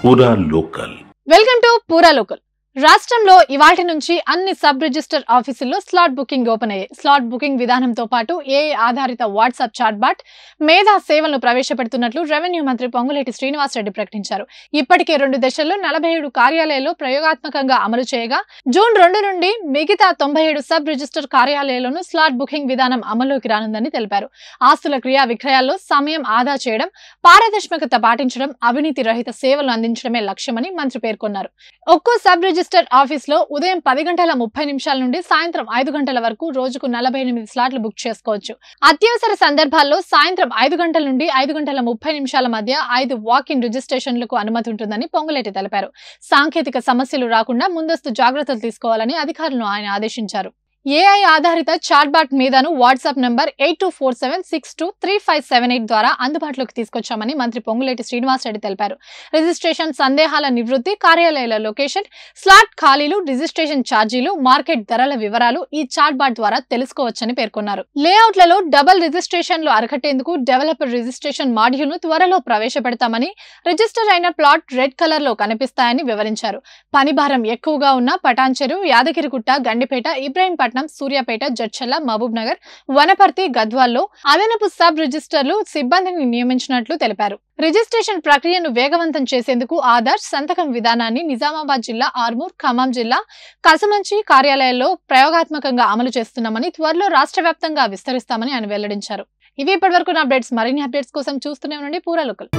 పూరా local. Welcome to పూరా local. రాష్ట్రంలో ఇవాల్టి నుంచి అన్ని సబ్ రిజిస్టర్ ఆఫీసుల్లో స్లాట్ బుకింగ్ ఓపెన్ అయ్యాయి. స్లాట్ బుకింగ్ విధానంతో పాటు ఏఐ ఆధారిత వాట్సాప్ చాట్ బాట్ మేధా సేవలను ప్రవేశపెడుతున్నట్లు రెవెన్యూ మంత్రి పొంగులేటి శ్రీనివాసరెడ్డి ప్రకటించారు. ఇప్పటికే 2 దశల్లో 47 కార్యాలయాల్లో ప్రయోగాత్మకంగా అమలు చేయగా జూన్ 2 నుండి మిగతా 97 సబ్ రిజిస్టర్ కార్యాలయాల్లోనూ స్లాట్ బుకింగ్ విధానం అమల్లోకి రానుందని తెలిపారు. ఆస్తుల క్రియా విక్రయాల్లో సమయం ఆదా చేయడం, పారదర్శకత పాటించడం, అవినీతి రహిత సేవలు అందించడమే లక్ష్యమని మంత్రి పేర్కొన్నారు. ఒక్కో సబ్ రిజిస్టర్ ఆఫీస్ లో ఉదయం 10:30 నుండి సాయంత్రం 5 గంటల వరకు రోజుకు 48 స్లాట్లు బుక్ చేసుకోవచ్చు. అత్యవసర సందర్భాల్లో సాయంత్రం 5 గంటల నుండి 5:30 మధ్య 5 వాక్-ఇన్ రిజిస్ట్రేషన్లకు అనుమతి ఉంటుందని పొంగులేటి తెలిపారు. సాంకేతిక సమస్యలు రాకుండా ముందస్తు జాగ్రత్తలు తీసుకోవాలని అధికారులను ఆయన ఆదేశించారు. ఏఐ ఆధారిత చాట్ బాట్ మీదను వాట్సాప్ నంబర్ 8247623578 ద్వారా అందుబాటులోకి తీసుకొచ్చామని మంత్రి పొంగులేటి శ్రీనివాసరెడ్డి తెలిపారు. రిజిస్ట్రేషన్ సందేహాల నివృత్తి, కార్యాలయాల లొకేషన్, స్లాట్ ఖాళీలు, రిజిస్ట్రేషన్ ఛార్జీలు, మార్కెట్ ధరల వివరాలు ఈ చాట్ బాట్ ద్వారా తెలుసుకోవచ్చని పేర్కొన్నారు. లేఅవుట్లలో డబుల్ రిజిస్ట్రేషన్లు అరికట్టేందుకు డెవలపర్ రిజిస్ట్రేషన్ మాడ్యూల్ ను త్వరలో ప్రవేశపెడతామని, రిజిస్టర్ అయిన ప్లాట్ రెడ్ కలర్ లో కనిపిస్తాయని వివరించారు. పని భారం ఎక్కువగా ఉన్న పటాన్చెరు, యాదగిరిగుట్ట, గండిపేట, ఇబ్రాహీంపట్నం, సూర్యాపేట, జడ్చర్ల, మహబూబ్ నగర్, వనపర్తి, గద్వాల్లో అదనపు సబ్ రిజిస్టర్లు సిబ్బందిని నియమించినట్లు తెలిపారు. రిజిస్ట్రేషన్ ప్రక్రియను వేగవంతం చేసేందుకు ఆధార్ సంతకం విధానాన్ని నిజామాబాద్ జిల్లా, ఆర్మూర్, ఖమ్మం జిల్లా కసమంచి కార్యాలయాల్లో ప్రయోగాత్మకంగా అమలు చేస్తున్నామని, త్వరలో రాష్ట్ర వ్యాప్తంగా విస్తరిస్తామని ఆయన వెల్లడించారు. ఇవి ఇప్పటివరకు అప్డేట్స్. మరిన్ని అప్డేట్స్ కోసం చూస్తూనే ఉండండి పూరా లోకల్.